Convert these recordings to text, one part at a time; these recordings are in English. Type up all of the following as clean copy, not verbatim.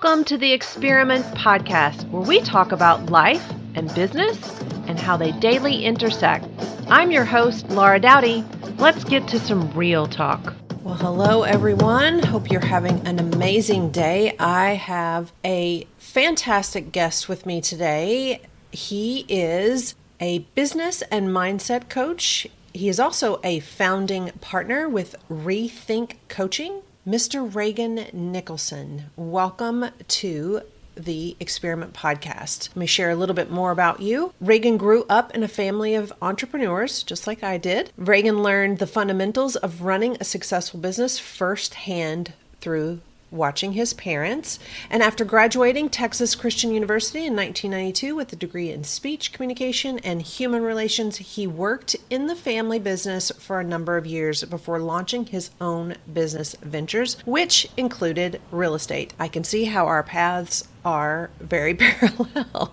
Welcome to the eXperiment podcast, where we talk about life and business and how they daily intersect. I'm your host, Laura Dowdy. Let's get to some real talk. Well, hello, everyone. Hope you're having an amazing day. I have a fantastic guest with me today. He is a business and mindset coach. He is also a founding partner with Rethink Coaching. Mr. Reagan Nickelson, welcome to the eXperiment podcast. Let me share a little bit more about you. Reagan grew up in a family of entrepreneurs, just like I did. Reagan learned the fundamentals of running a successful business firsthand through watching his parents. And after graduating Texas Christian University in 1992 with a degree in speech communication and human relations, he worked in the family business for a number of years before launching his own business ventures, which included real estate. I can see how our paths are very parallel.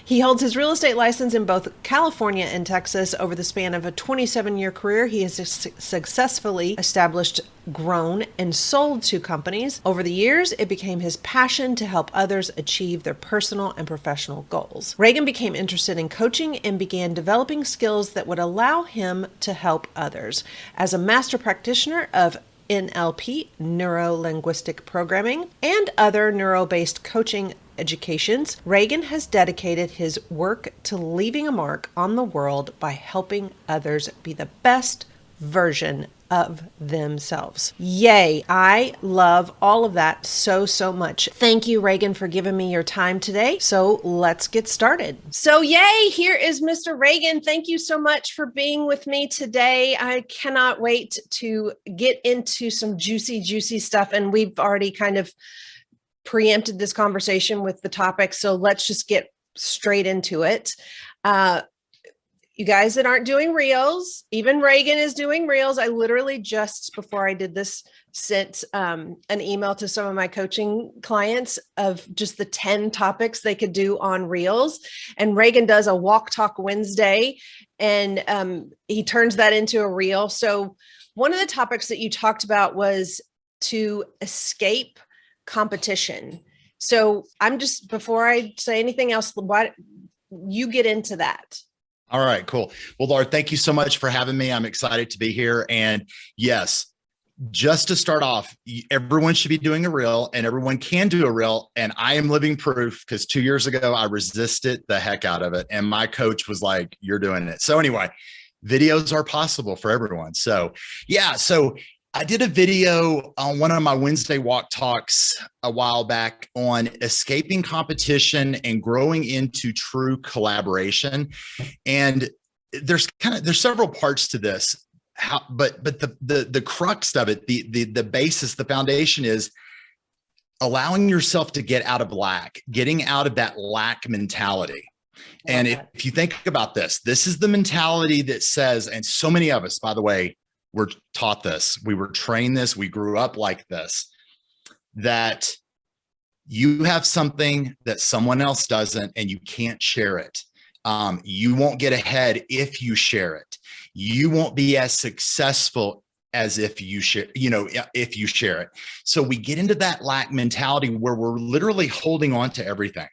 He holds his real estate license in both California and Texas. Over the span of a 27-year career, he has successfully established, grown, and sold 2 companies. Over the years, it became his passion to help others achieve their personal and professional goals. Reagan became interested in coaching and began developing skills that would allow him to help others. As a master practitioner of NLP, neuro-linguistic programming, and other neuro-based coaching educations, Reagan has dedicated his work to leaving a mark on the world by helping others be the best version of themselves. Yay! I love all of that so much. Thank you, Reagan, for giving me your time today. So let's get started. So yay! Here is Mr. Reagan. Thank you so much for being with me today. I cannot wait to get into some juicy stuff. And we've already kind of preempted this conversation with the topic. So let's just get straight into it. You guys that aren't doing reels, even Reagan is doing reels. I literally just before I did this sent an email to some of my coaching clients of just the 10 topics they could do on reels. And Reagan does a Walk Talk Wednesday, and he turns that into a reel. So one of the topics that you talked about was to escape competition. So I'm just, before I say anything else, why you get into that? All right, cool. Well, Laura, thank you so much for having me. I'm excited to be here. And yes, just to start off, everyone should be doing a reel, and everyone can do a reel. And I am living proof, because 2 years ago, I resisted the heck out of it. And my coach was like, you're doing it. So anyway, videos are possible for everyone. So yeah, so I did a video on one of my Wednesday walk talks a while back on escaping competition and growing into true collaboration. And there's several parts to this. But the crux of it, the basis, the foundation is allowing yourself to get out of lack, getting out of that lack mentality. And if you think about this is the mentality that says, and so many of us, by the way, we're taught this, we were trained this, we grew up like this, that you have something that someone else doesn't, and you can't share it. You won't get ahead if you share it. You won't be as successful as if you share, if you share it. So we get into that lack mentality where we're literally holding on to everything.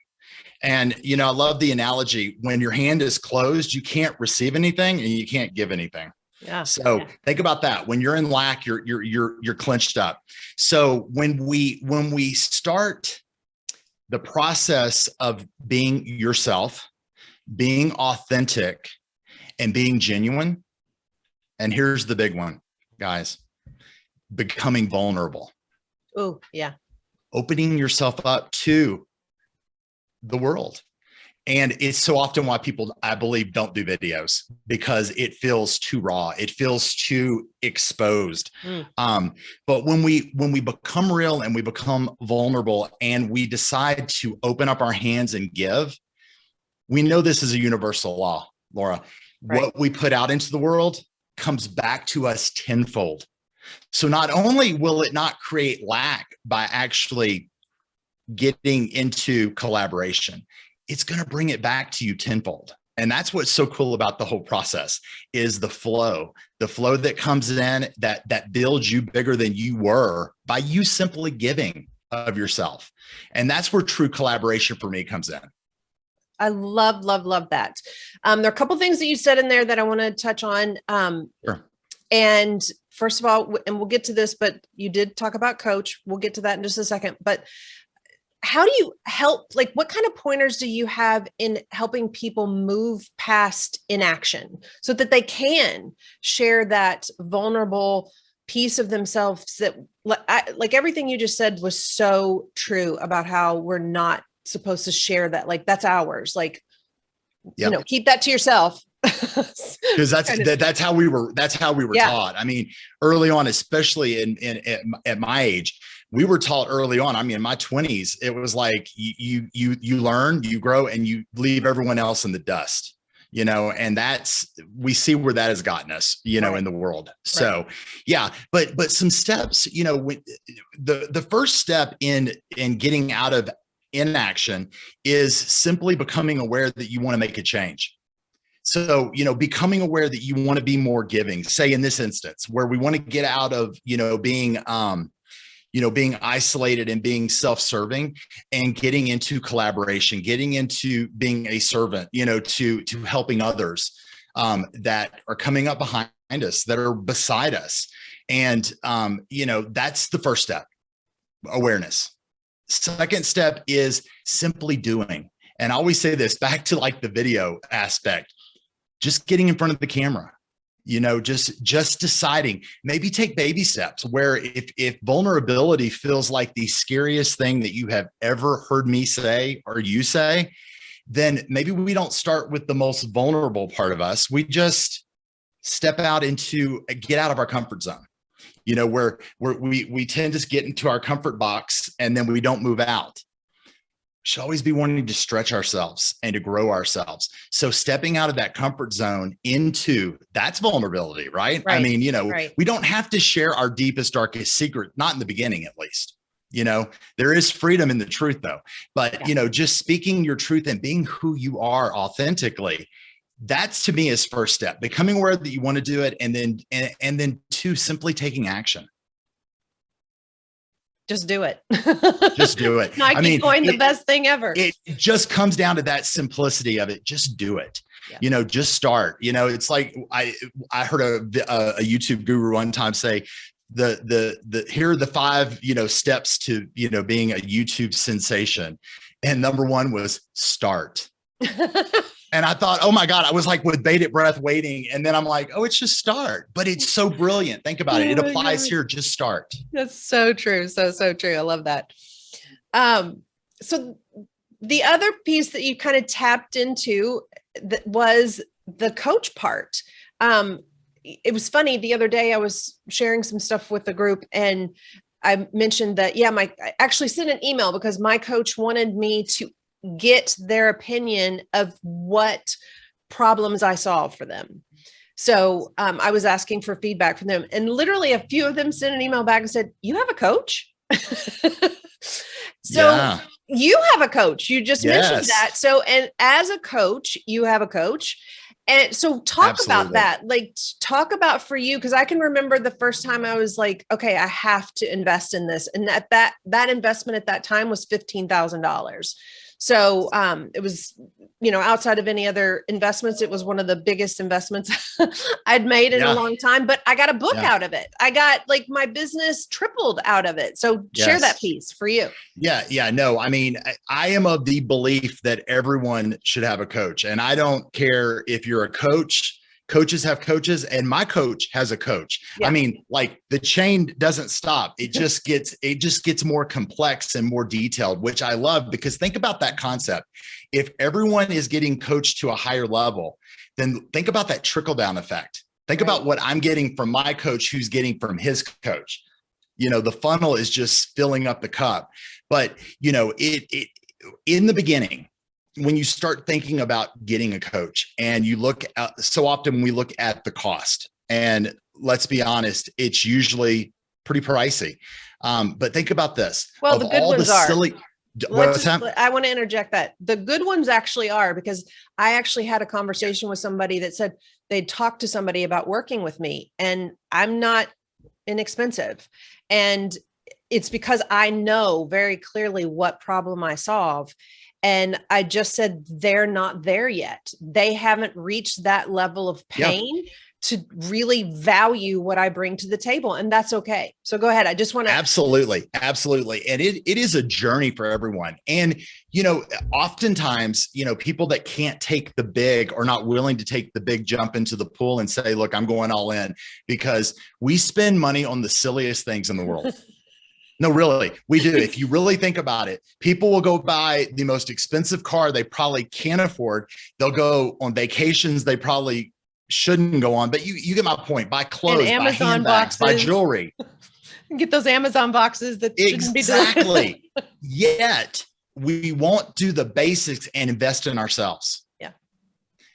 And, I love the analogy, when your hand is closed, you can't receive anything and you can't give anything. Yeah. So think about that. When you're in lack, you're clenched up. So when we start the process of being yourself, being authentic, and being genuine, and here's the big one, guys, becoming vulnerable. Oh, yeah. Opening yourself up to the world. And it's so often why people, I believe, don't do videos, because it feels too raw. It feels too exposed. But when we become real and we become vulnerable and we decide to open up our hands and give, we know this is a universal law, Laura. Right. What we put out into the world comes back to us tenfold. So not only will it not create lack by actually getting into collaboration, it's going to bring it back to you tenfold. And that's what's so cool about the whole process, is the flow that comes in that builds you bigger than you were by you simply giving. of yourself. And that's where true collaboration for me comes in. I love, love, love that. There are a couple of things that you said in there that I want to touch on. Sure. And first of all, and we'll get to this, but you did talk about coach. We'll get to that in just a second. But how do you help? Like, what kind of pointers do you have in helping people move past inaction so that they can share that vulnerable piece of themselves that, like everything you just said was so true about how we're not supposed to share that. Like, that's ours. Like, Yep. Keep that to yourself. Because that's how we were taught. I mean, early on, especially at my age, we were taught early on. I mean, in my 20s, it was like you learn, you grow, and you leave everyone else in the dust, and we see where that has gotten us, right. in the world. So, yeah, but some steps, when the first step in getting out of inaction is simply becoming aware that you want to make a change. So, becoming aware that you want to be more giving, say in this instance, where we want to get out of, being isolated and being self-serving and getting into collaboration, getting into being a servant, to helping others that are coming up behind us, that are beside us. And, that's the first step, awareness. Second step is simply doing. And I always say this back to like the video aspect, just getting in front of the camera, just deciding, maybe take baby steps where if vulnerability feels like the scariest thing that you have ever heard me say or you say, then maybe we don't start with the most vulnerable part of us. We just get out of our comfort zone. Where we tend to get into our comfort box and then we don't move out. We should always be wanting to stretch ourselves and to grow ourselves. So stepping out of that comfort zone that's vulnerability, right? I mean, we don't have to share our deepest, darkest secret, not in the beginning, at least. There is freedom in the truth though. But, just speaking your truth and being who you are authentically, that's to me is first step, becoming aware that you want to do it. And then two, simply taking action. Just do it. Just do it. Nike coined the best thing ever. It just comes down to that simplicity of it. Just do it. Yeah. Just start. It's like I heard a YouTube guru one time say here are the 5 steps to being a YouTube sensation, and number 1 was start. And I thought, oh my God, I was like with bated breath waiting. And then I'm like, oh, it's just start. But it's so brilliant. Think about it. It applies here. Just start. That's so true. So true. I love that. So the other piece that you kind of tapped into that was the coach part. It was funny. The other day I was sharing some stuff with the group and I mentioned that, I actually sent an email because my coach wanted me to get their opinion of what problems I solve for them. So I was asking for feedback from them, and literally a few of them sent an email back and said, "You have a coach?" So you have a coach. You just mentioned that. So, and as a coach, you have a coach. And so talk about that, like talk about for you, because I can remember the first time I was like, okay, I have to invest in this. And that investment at that time was $15,000. So it was, outside of any other investments, it was one of the biggest investments I'd made in a long time, but I got a book out of it. I got my business tripled out of it. So share that piece for you. Yeah. No, I mean, I am of the belief that everyone should have a coach, and I don't care if you're a coach. Coaches have coaches, and my coach has a coach. Yeah. I mean, like the chain doesn't stop. It just gets more complex and more detailed, which I love, because think about that concept. If everyone is getting coached to a higher level, then think about that trickle down effect. Think about what I'm getting from my coach, who's getting from his coach. The funnel is just filling up the cup. But, it in the beginning, when you start thinking about getting a coach and you look at, so often we look at the cost, and let's be honest, it's usually pretty pricey. But think about this. Well, the good ones are. I want to interject that the good ones actually are, because I actually had a conversation with somebody that said they'd talked to somebody about working with me, and I'm not inexpensive. And it's because I know very clearly what problem I solve. And I just said, they're not there yet. They haven't reached that level of pain to really value what I bring to the table. And that's okay. So go ahead. I just want to. Absolutely. Absolutely. And it is a journey for everyone. And, oftentimes, people that can't take the big or not willing to take the big jump into the pool and say, look, I'm going all in, because we spend money on the silliest things in the world. No, really, we do. If you really think about it, people will go buy the most expensive car they probably can't afford. They'll go on vacations they probably shouldn't go on. But you get my point. Buy clothes, buy handbags, buy jewelry. Get those Amazon boxes that shouldn't be exactly. Yet we won't do the basics and invest in ourselves. Yeah.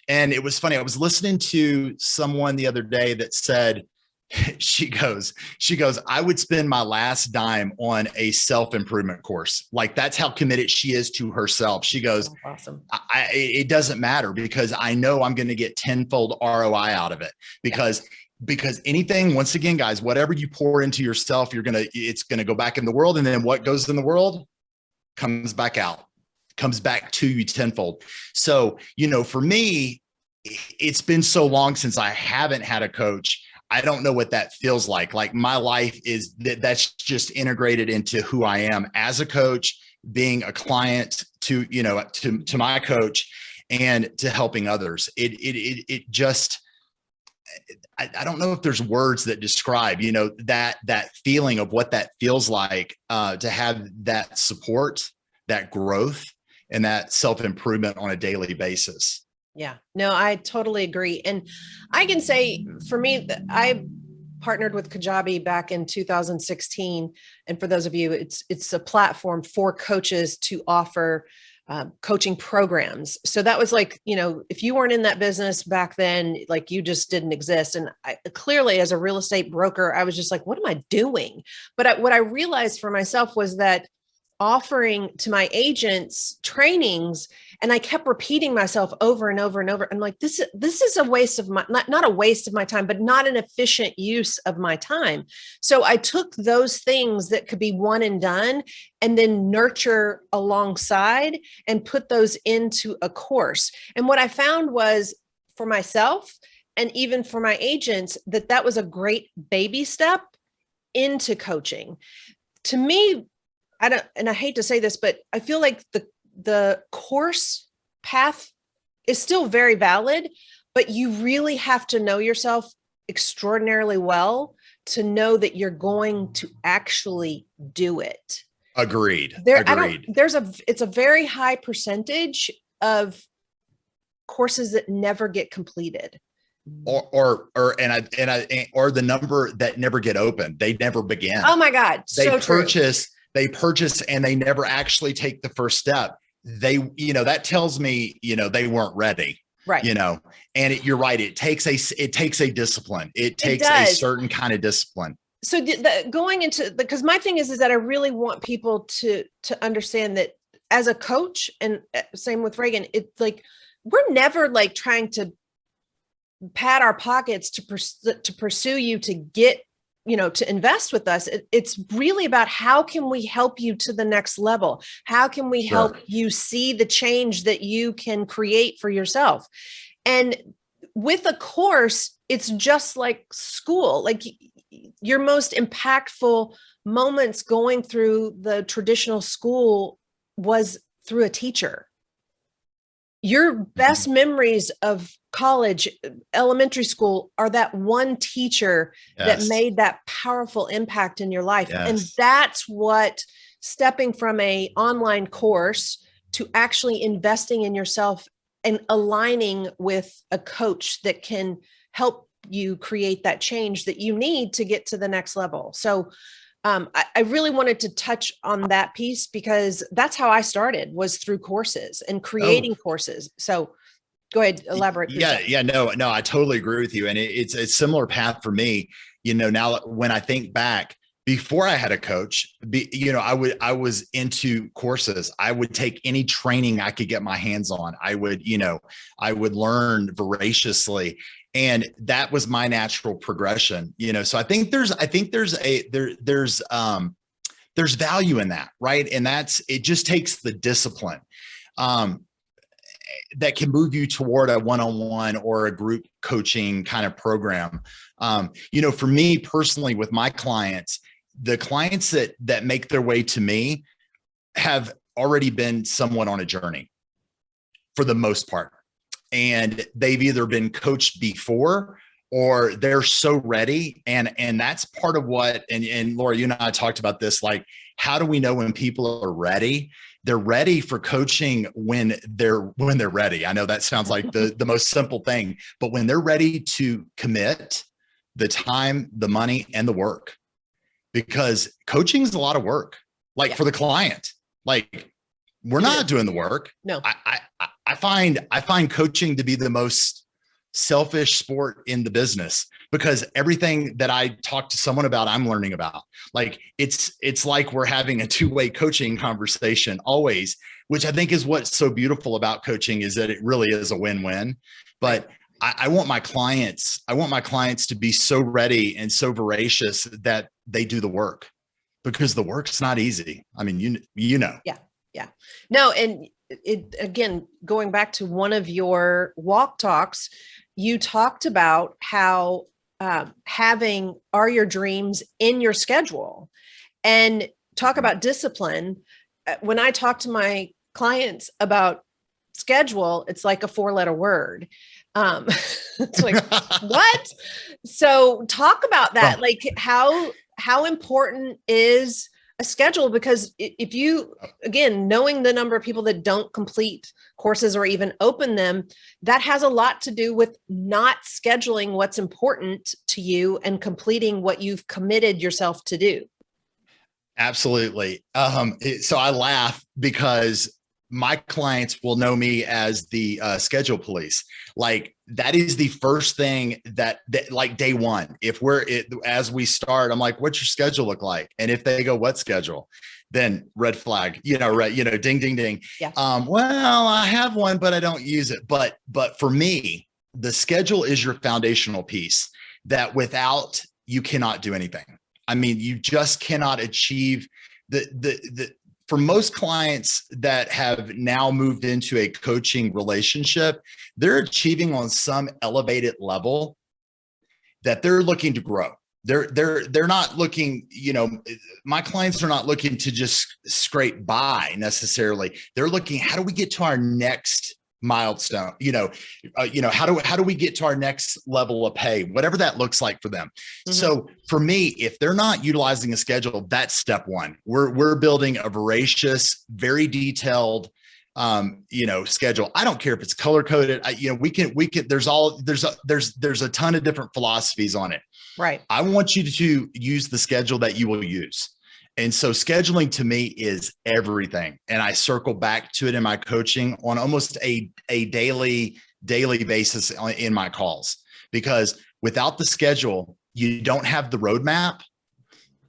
And it was funny. I was listening to someone the other day that said, she goes, I would spend my last dime on a self-improvement course. Like, that's how committed she is to herself. She goes, oh, awesome. It doesn't matter, because I know I'm going to get tenfold ROI out of it, because anything, once again, guys, whatever you pour into yourself, it's going to go back in the world. And then what goes in the world comes back out, comes back to you tenfold. So, for me, it's been so long since I haven't had a coach. I don't know what that feels like. Like, my life is that's just integrated into who I am as a coach, being a client to my coach, and to helping others. It just, I don't know if there's words that describe, that feeling of what that feels like, to have that support, that growth, and that self-improvement on a daily basis. Yeah, no, I totally agree. And I can say, for me, I partnered with Kajabi back in 2016. And for those of you, it's a platform for coaches to offer coaching programs. So that was like, if you weren't in that business back then, like, you just didn't exist. And clearly, as a real estate broker, I was just like, what am I doing? But what I realized for myself was that offering to my agents trainings, and I kept repeating myself over and over and over. I'm like, this is a waste of my, not a waste of my time, but not an efficient use of my time. So I took those things that could be one and done, and then nurture alongside and put those into a course. And what I found was, for myself and even for my agents, that was a great baby step into coaching. To me, and I hate to say this, but I feel like the course path is still very valid, but you really have to know yourself extraordinarily well to know that you're going to actually do it. Agreed. It's a very high percentage of courses that never get completed. Or the number that never get opened. They never begin. Oh my God. They purchase and they never actually take the first step. That tells me, they weren't ready. Right. And you're right. It takes a discipline. It takes a certain kind of discipline. So going into because my thing is that I really want people to understand that as a coach, and same with Reagan, it's like, we're never like trying to pad our pockets to pursue you to get, to invest with us. It's really about, how can we help you to the next level? How can we help you see the change that you can create for yourself? And with a course, it's just like school. Like, your most impactful moments going through the traditional school was through a teacher. Your best memories of college, elementary school, are that one teacher that made that powerful impact in your life. Yes. And that's what stepping from an online course to actually investing in yourself and aligning with a coach that can help you create that change that you need to get to the next level. So I really wanted to touch on that piece, because that's how I started, was through courses and creating courses. So go ahead, elaborate. Yeah. No, I totally agree with you. And it's a similar path for me. Now when I think back, before I had a coach, I was into courses. I would take any training I could get my hands on. I would learn voraciously. And that was my natural progression, so I think there's there's value in that, right? And it just takes the discipline that can move you toward a one-on-one or a group coaching kind of program. For me personally, with my clients, the clients that make their way to me have already been somewhat on a journey for the most part. And they've either been coached before or they're so ready. And that's part of what, and Laura, you and I talked about this, like, how do we know when people are ready? They're ready for coaching when they're ready. I know that sounds like the most simple thing, but when they're ready to commit the time, the money, and the work, because coaching is a lot of work, like for the client, like we're not doing the work. No, I find coaching to be the most selfish sport in the business, because everything that I talk to someone about, I'm learning about. Like it's like we're having a two-way coaching conversation always, which I think is what's so beautiful about coaching, is that it really is a win-win. But I want my clients to be so ready and so voracious that they do the work, because the work's not easy. I mean, you know. Yeah. No, and it, again, going back to one of your walk talks, you talked about how having Are Your Dreams in your schedule, and talk about discipline. When I talk to my clients about schedule, it's like a 4-letter word. It's like, what? So talk about that. Like how important is a schedule? Because if you, again, knowing the number of people that don't complete courses or even open them, that has a lot to do with not scheduling what's important to you and completing what you've committed yourself to do. Absolutely. So I laugh because my clients will know me as the schedule police. Like, that is the first thing that like day one, as we start, I'm like, what's your schedule look like? And if they go, what schedule? Then red flag, ding, ding, ding. Yeah. Well, I have one, but I don't use it. But for me, the schedule is your foundational piece that without, you cannot do anything. I mean, you just cannot achieve for most clients that have now moved into a coaching relationship, they're achieving on some elevated level that they're looking to grow. They're not looking, my clients are not looking to just scrape by necessarily. They're looking, how do we get to our next milestone? How do we get to our next level of pay, whatever that looks like for them. Mm-hmm. So for me, if they're not utilizing a schedule, that's step one. We're building a voracious, very detailed, schedule. I don't care if it's color coded. We can, there's a ton of different philosophies on it. Right. I want you to use the schedule that you will use. And so scheduling to me is everything. And I circle back to it in my coaching on almost a daily basis in my calls, because without the schedule, you don't have the roadmap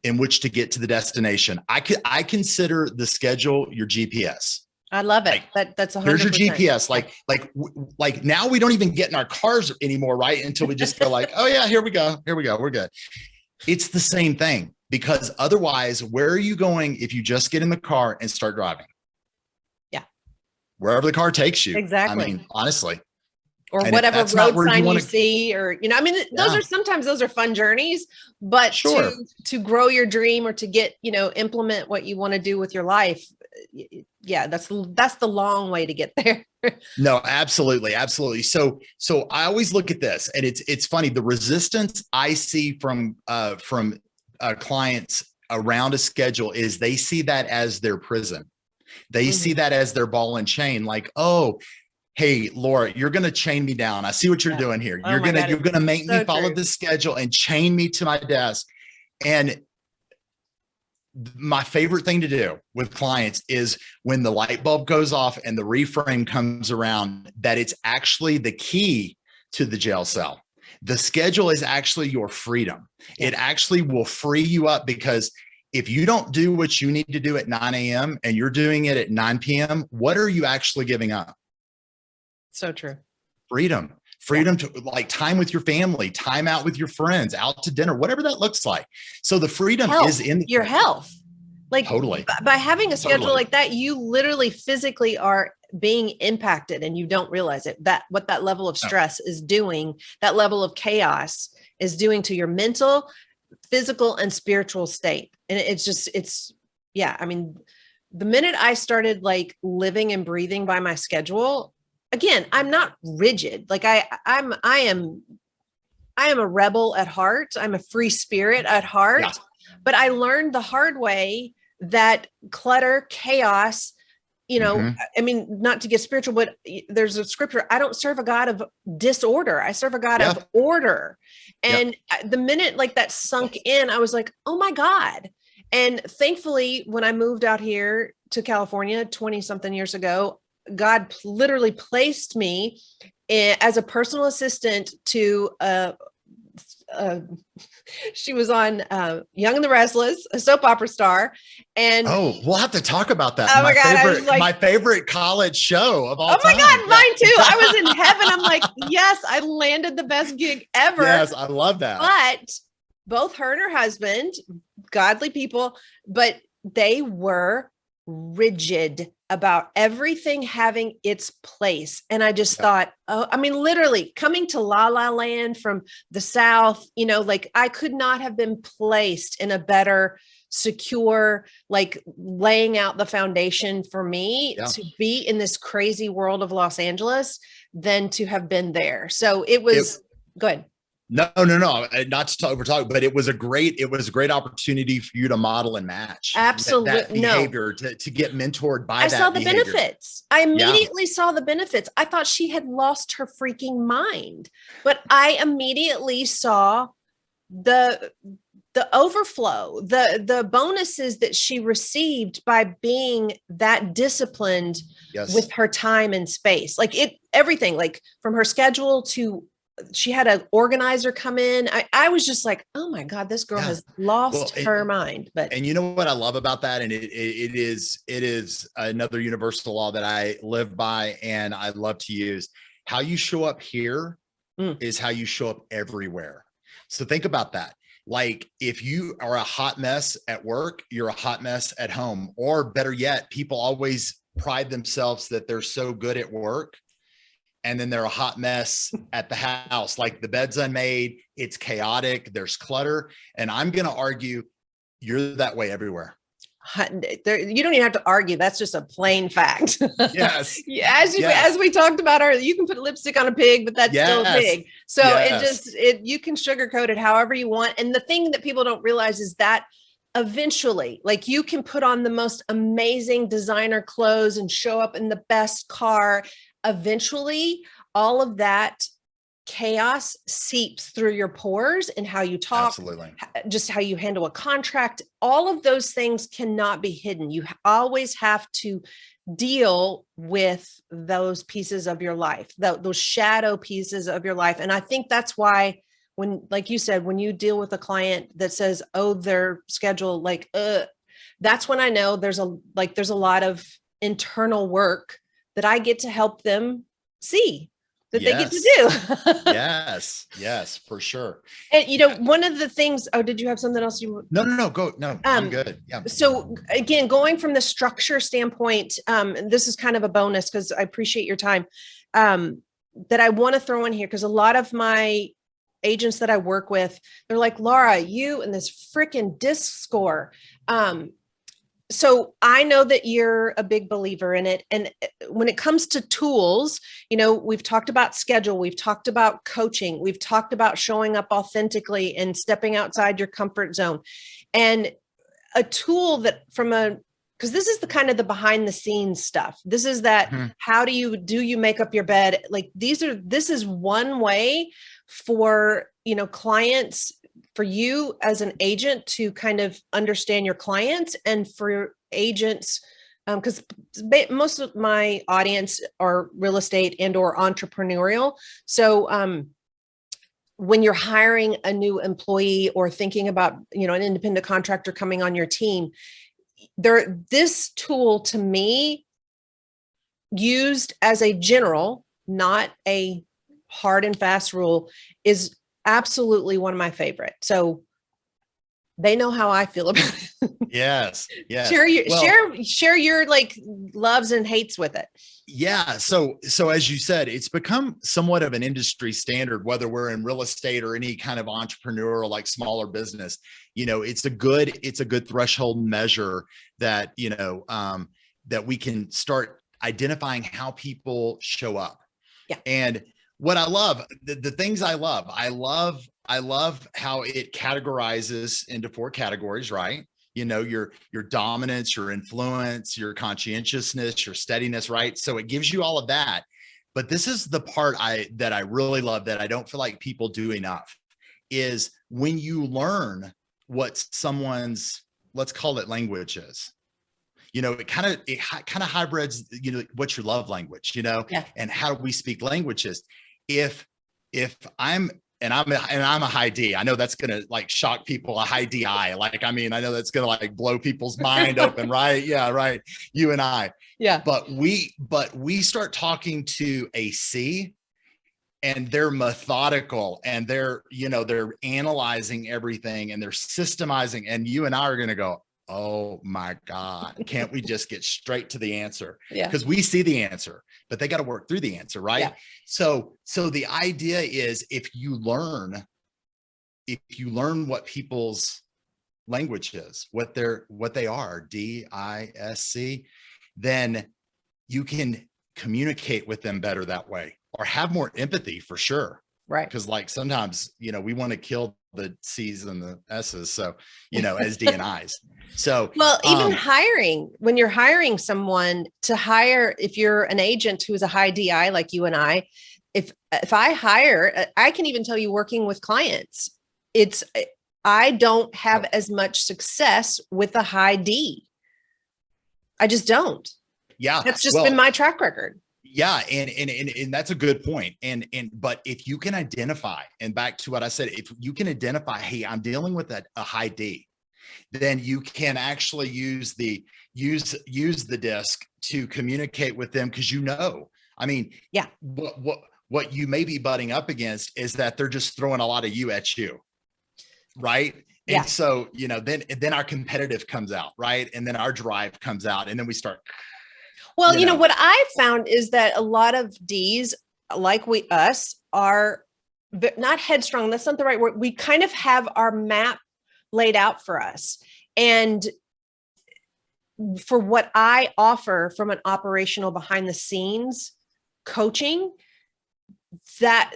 in which to get to the destination. I consider the schedule your GPS. I love it. That's 100%. Here's your GPS. Like now we don't even get in our cars anymore, right? Until we just go like, oh yeah, here we go. We're good. It's the same thing. Because otherwise, where are you going if you just get in the car and start driving? Yeah. Wherever the car takes you. Exactly. I mean, honestly. Or whatever road sign you see, or, those are fun journeys, but sure. to grow your dream or to get, implement what you want to do with your life. Yeah, that's the long way to get there. No, absolutely. Absolutely. So I always look at this, and it's funny. The resistance I see from clients around a schedule is they see that as their prison. They see that as their ball and chain. Like, oh, hey, Laura, you're going to chain me down. I see what you're doing here. You're going to make me follow this schedule and chain me to my desk. And my favorite thing to do with clients is when the light bulb goes off and the reframe comes around, that it's actually the key to the jail cell. The schedule is actually your freedom. It actually will free you up, because if you don't do what you need to do at 9 a.m. and you're doing it at 9 p.m., what are you actually giving up? So true. Freedom to like time with your family, time out with your friends, out to dinner, whatever that looks like. So the freedom is in your health. Like Totally. by having a schedule Totally. like that, you literally physically are being impacted and you don't realize it. That what that level of No. stress is doing, that level of chaos is doing to your mental, physical, and spiritual state. And yeah. I mean, the minute I started like living and breathing by my schedule, again, I'm not rigid. Like I am a rebel at heart. I'm a free spirit at heart, Yeah. but I learned the hard way that clutter, chaos, I mean, not to get spiritual, but there's a scripture. I don't serve a God of disorder. I serve a God Yeah. of order. Yeah. And the minute like that sunk in, I was like, oh my God. And thankfully, when I moved out here to California 20 something years ago, God literally placed me as a personal assistant to she was on Young and the Restless, a soap opera star. And we'll have to talk about that. Oh my God, I was like, my favorite college show of all time. Oh my God, mine too. I was in heaven. I'm like, yes, I landed the best gig ever. Yes, I love that. But both her and her husband, godly people, but they were rigid about everything having its place. And I just thought, oh, I mean, literally coming to La La Land from the South, like I could not have been placed in a better, secure, like laying out the foundation for me to be in this crazy world of Los Angeles than to have been there. So it was good. No, not to talk, we're talking, but it was a great opportunity for you to model and match that behavior, to get mentored by that. I saw the behavior. benefits. I immediately saw the benefits. I thought she had lost her freaking mind, but I immediately saw the overflow, the bonuses that she received by being that disciplined with her time and space. Like everything, like from her schedule to she had an organizer come in. I was just like, oh my God, this girl has lost her mind. And you know what I love about that? And it is another universal law that I live by and I love to use. How you show up here is how you show up everywhere. So think about that. Like if you are a hot mess at work, you're a hot mess at home, or better yet, people always pride themselves that they're so good at work. And then they're a hot mess at the house. Like the bed's unmade, it's chaotic, there's clutter. And I'm going to argue you're that way everywhere. You don't even have to argue. That's just a plain fact. Yes. As we talked about, you can put lipstick on a pig, but that's still a pig. So you can sugarcoat it however you want. And the thing that people don't realize is that eventually, like you can put on the most amazing designer clothes and show up in the best car. Eventually, all of that chaos seeps through your pores and how you talk, just how you handle a contract. All of those things cannot be hidden. You always have to deal with those pieces of your life, those shadow pieces of your life. And I think that's why when, like you said, when you deal with a client that says, oh, their schedule, that's when I know there's a lot of internal work that I get to help them see that they get to do. Yes, for sure. And, one of the things, did you have something else No, go. No, I'm good. Yeah. So again, going from the structure standpoint, and this is kind of a bonus because I appreciate your time, that I want to throw in here because a lot of my agents that I work with, they're like, Laura, you and this freaking disc score. So I know that you're a big believer in it. And when it comes to tools, we've talked about schedule, we've talked about coaching, we've talked about showing up authentically and stepping outside your comfort zone. And a tool that because this is the kind of the behind the scenes stuff. This is that, how do you make up your bed? Like this is one way for, clients, for you as an agent to kind of understand your clients, and for agents, because most of my audience are real estate and or entrepreneurial. So when you're hiring a new employee or thinking about, an independent contractor coming on your team, this tool to me, used as a general, not a hard and fast rule, is absolutely one of my favorite. So They know how I feel about it. Yes. Yes. Share your like loves and hates with it. Yeah. So as you said, it's become somewhat of an industry standard, whether we're in real estate or any kind of entrepreneurial, like smaller business. It's a good threshold measure that, that we can start identifying how people show up. Yeah. And what I love, the things I love how it categorizes into 4 categories, right? Your dominance, your influence, your conscientiousness, your steadiness, right? So it gives you all of that. But this is the part that I really love that I don't feel like people do enough, is when you learn what someone's, let's call it, language is. It kind of hybrids, what's your love language, and how do we speak languages? If I'm a high D. I know that's going to like shock people, a high DI. I know that's going to like blow people's mind open, right? Yeah, right. You and I. Yeah. But we start talking to a C, and they're methodical, and they're analyzing everything, and they're systemizing, and you and I are going to go, oh my God, can't we just get straight to the answer? Yeah. Because we see the answer, but they got to work through the answer, right? Yeah. So the idea is, if you learn what people's language is, what they are, DISC, then you can communicate with them better that way, or have more empathy for sure. Right. Because like sometimes, we want to kill the C's and the S's. So, as D and I's. So, well, even hiring, when you're hiring someone to hire, if you're an agent who's a high DI, like you and I, if I hire, I can even tell you, working with clients, I don't have as much success with a high D. I just don't. Yeah. That's just been my track record. Yeah. And that's a good point. But if you can identify, and back to what I said, if you can identify, hey, I'm dealing with a high D, then you can actually use the disc to communicate with them. Cause yeah, what you may be butting up against is that they're just throwing a lot of you at you. Right. Yeah. And so, then our competitive comes out, right? And then our drive comes out, and then we start. Well, what I found is that a lot of Ds, like us, are not headstrong. That's not the right word. We kind of have our map laid out for us. And for what I offer from an operational behind the scenes coaching, that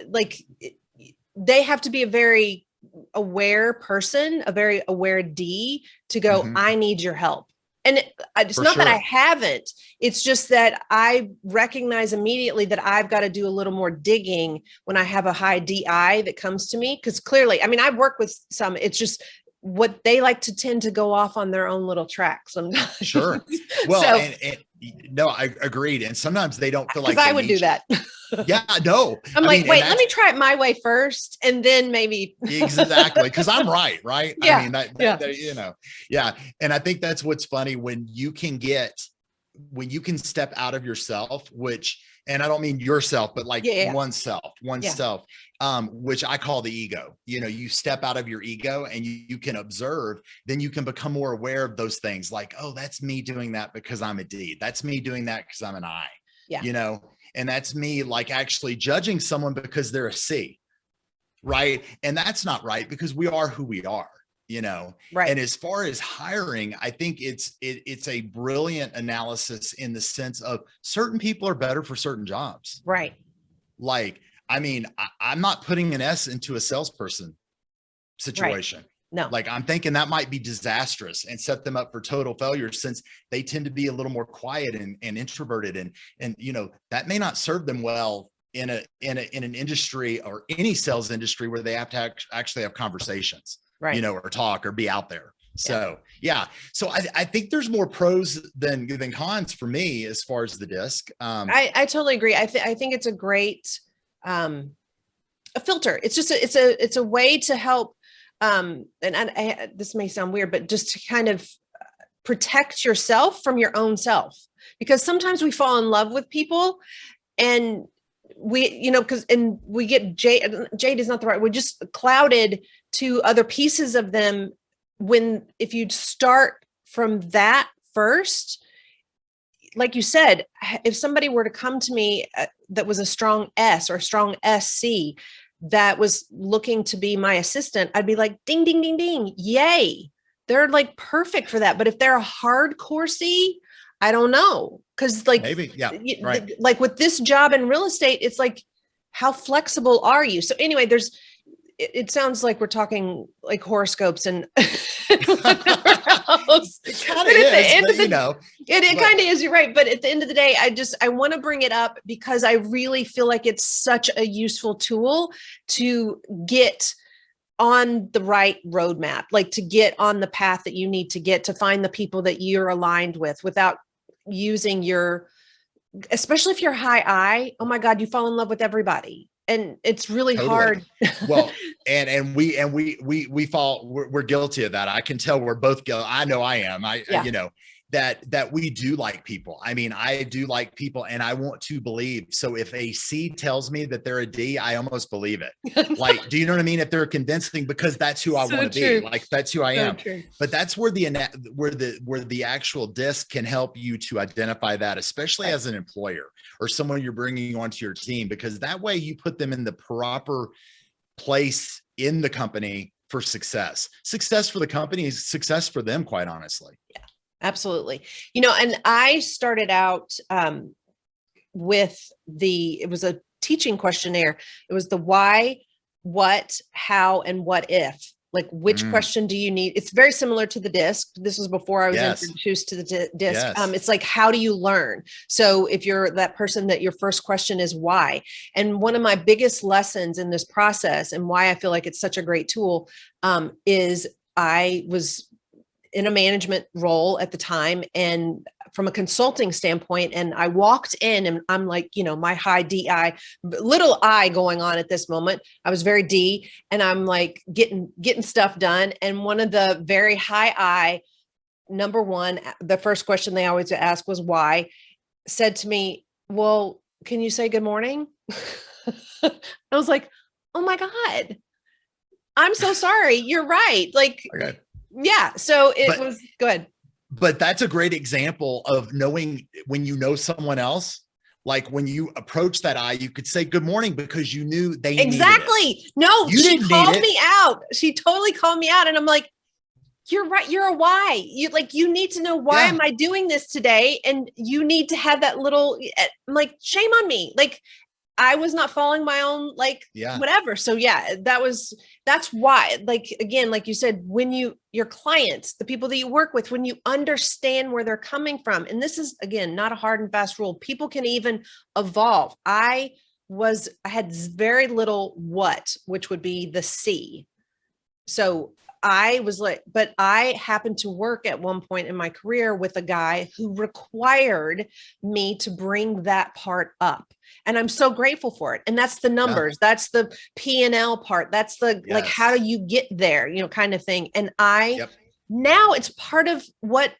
they have to be a very aware person, a very aware D, to go, mm-hmm. I need your help. And it's not that I haven't, it's just that I recognize immediately that I've got to do a little more digging when I have a high DI that comes to me. Because clearly, I've worked with some, it's just what they like to tend to go off on their own little track sometimes. Sure. Well, no, I agreed. And sometimes they don't feel like I would do that. Yeah, no. I'm wait, let me try it my way first, and then maybe. Exactly. Because I'm right. Yeah. Yeah. And I think that's what's funny, when you can step out of yourself, and I don't mean yourself, but oneself, which I call the ego. You step out of your ego and you can observe, then you can become more aware of those things, like, oh, that's me doing that because I'm a D. That's me doing that because I'm an I. Yeah. And that's me actually judging someone because they're a C. Right. And that's not right, because we are who we are. Right. And as far as hiring, I think it's a brilliant analysis, in the sense of certain people are better for certain jobs. Right. I'm not putting an S into a salesperson situation. Right. No. I'm thinking that might be disastrous and set them up for total failure, since they tend to be a little more quiet and introverted, and that may not serve them well in an industry, or any sales industry, where they have to actually have conversations. Right. Or talk, or be out there. So, yeah. So I think there's more pros than cons for me as far as the disc. I totally agree. I think it's a great, a filter. It's just, it's a way to help. This may sound weird, but just to kind of protect yourself from your own self, because sometimes we fall in love with people, and we get jade is not the right, we're just clouded to other pieces of them if you'd start from that first, like you said, if somebody were to come to me that was a strong S or a strong SC that was looking to be my assistant, I'd be like, ding, ding, ding, ding. Yay. They're like perfect for that. But if they're a hardcore C, I don't know. Cause like, maybe, yeah, right. Like with this job in real estate, it's like, how flexible are you? So anyway, it sounds like we're talking like horoscopes and whatever else. It kind of is, but, it kind of is, you're right. But at the end of the day, I want to bring it up because I really feel like it's such a useful tool to get on the right roadmap, like to get on the path that you need to get to find the people that you're aligned with without using especially if you're high I, oh my God, you fall in love with everybody. And it's really hard. Well, and we fall, we're guilty of that. I can tell we're both guilty. I know I am. That we do like people. I mean, I do like people and I want to believe. So if a C tells me that they're a D, I almost believe it. Like, do you know what I mean? If they're convincing, because that's who I want to be, like, that's who I am. True. But that's where the actual disc can help you to identify that, especially as an employer or someone you're bringing onto your team, because that way you put them in the proper place in the company for success. Success for the company is success for them, quite honestly. Yeah. Absolutely. And I started out it was a teaching questionnaire. It was the why, what, how, and what if. Like, which question do you need? It's very similar to the DISC. This was before I was introduced to the DISC. Yes. It's like, how do you learn? So if you're that person that your first question is why, and one of my biggest lessons in this process and why I feel like it's such a great tool is I was in a management role at the time and from a consulting standpoint. And I walked in and I'm like, my high DI, little I going on at this moment. I was very D and I'm like getting stuff done. And one of the very high I, number one, the first question they always ask was why, said to me, well, can you say good morning? I was like, oh my God, I'm so sorry. You're right. Like, okay. Yeah. So was good. But that's a great example of knowing when you know someone else, like when you approach that eye, you could say good morning because you knew they exactly. Needed it. No, she called me out. She totally called me out. And I'm like, you're right. You're a why. You need to know why am I doing this today? And you need to have that little, I'm like, shame on me. Like, I was not following my own, whatever. So that's why, like, again, like you said, when your clients, the people that you work with, when you understand where they're coming from, and this is, again, not a hard and fast rule, people can even evolve. I had very little what, which would be the C. So I was like, but I happened to work at one point in my career with a guy who required me to bring that part up. And I'm so grateful for it. And that's the numbers. Yeah. That's the P&L part. That's the, like, how do you get there, kind of thing. And now it's part of what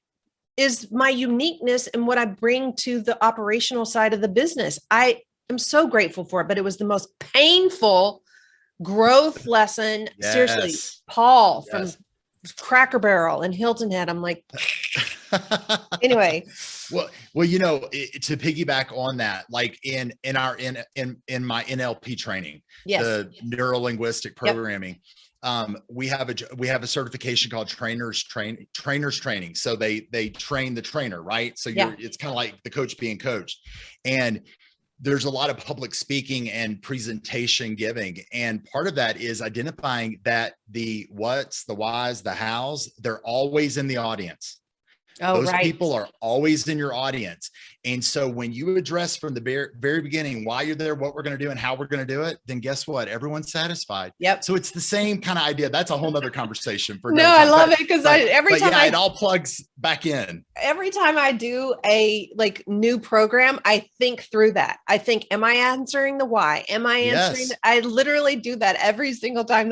is my uniqueness and what I bring to the operational side of the business. I am so grateful for it, but it was the most painful growth lesson. Yes. Seriously, Paul from Cracker Barrel and Hilton Head. I'm like, anyway. Well, to piggyback on that, like in my NLP training, the neuro-linguistic programming, we have a certification called trainers training. So they train the trainer, right? So it's kind of like the coach being coached, and there's a lot of public speaking and presentation giving. And part of that is identifying that the what's, the whys, the hows, they're always in the audience. Those people are always in your audience. And so when you address from the very beginning why you're there, what we're going to do and how we're going to do it, then guess what? Everyone's satisfied. Yep. So it's the same kind of idea. That's a whole nother conversation for I love it because every time it all plugs back in. Every time I do a new program, I think through that. I think, am I answering the why? Am I answering? I literally do that every single time.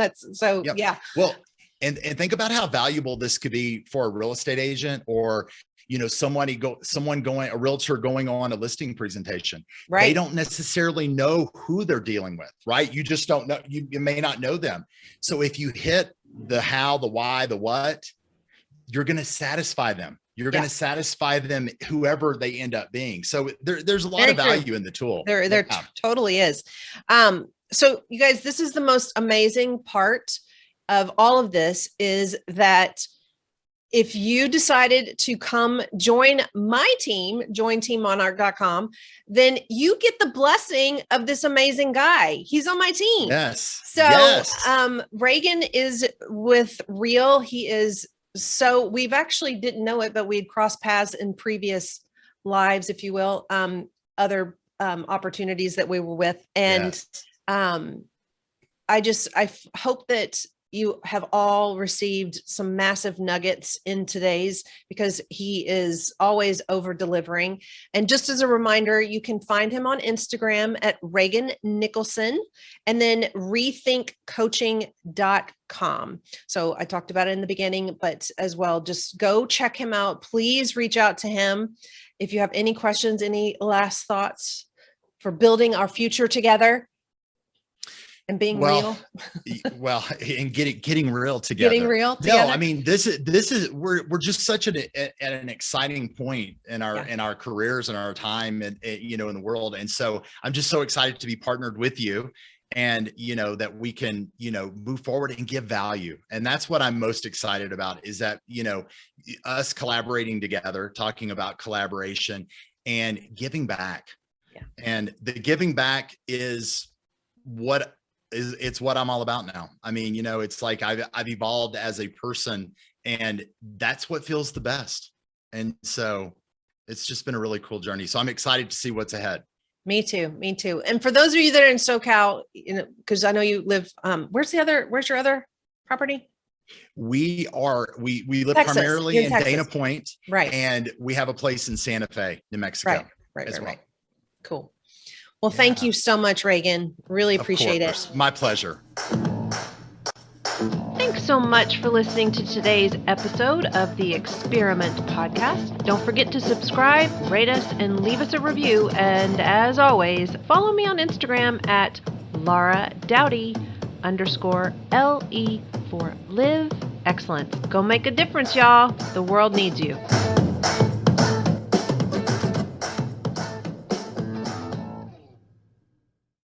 Yeah. Well, and think about how valuable this could be for a real estate agent or, a realtor going on a listing presentation. Right. They don't necessarily know who they're dealing with, right? You just don't know. You may not know them. So if you hit the how, the why, the what, you're going to satisfy them. You're going to satisfy them, whoever they end up being. So there's a lot of value in the tool. There totally is. So you guys, this is the most amazing part of all of this, is that if you decided to come join my team, join teammonarch.com, then you get the blessing of this amazing guy. He's on my team. Yes. So Reagan is with Real. He is, so we've actually didn't know it, but we'd crossed paths in previous lives, if you will, other opportunities that we were with. And I hope that you have all received some massive nuggets in today's, because he is always over delivering. And just as a reminder, you can find him on Instagram at Reagan Nickelson, and then rethinkcoaching.com. So I talked about it in the beginning, but as well, just go check him out. Please reach out to him if you have any questions, any last thoughts for building our future together. And being real. And getting real together. Getting real together. No, I mean, this is we're just such at an exciting point in our careers and our time and in the world. And so I'm just so excited to be partnered with you, and that we can move forward and give value. And that's what I'm most excited about, is that us collaborating together, talking about collaboration and giving back. Yeah. And the giving back is it's what I'm all about now. I mean, it's like I've evolved as a person, and that's what feels the best. And so it's just been a really cool journey. So I'm excited to see what's ahead. Me too. And for those of you that are in SoCal, because I know you live, where's your other property? We live Texas. primarily in Texas. Dana Point. Right. And we have a place in Santa Fe, New Mexico. Right. Cool. Well, thank you so much, Reagan. Really appreciate it. My pleasure. Thanks so much for listening to today's episode of the eXperiment podcast. Don't forget to subscribe, rate us, and leave us a review. And as always, follow me on Instagram at LauraDowdy_LE for Live Excellence. Go make a difference, y'all. The world needs you.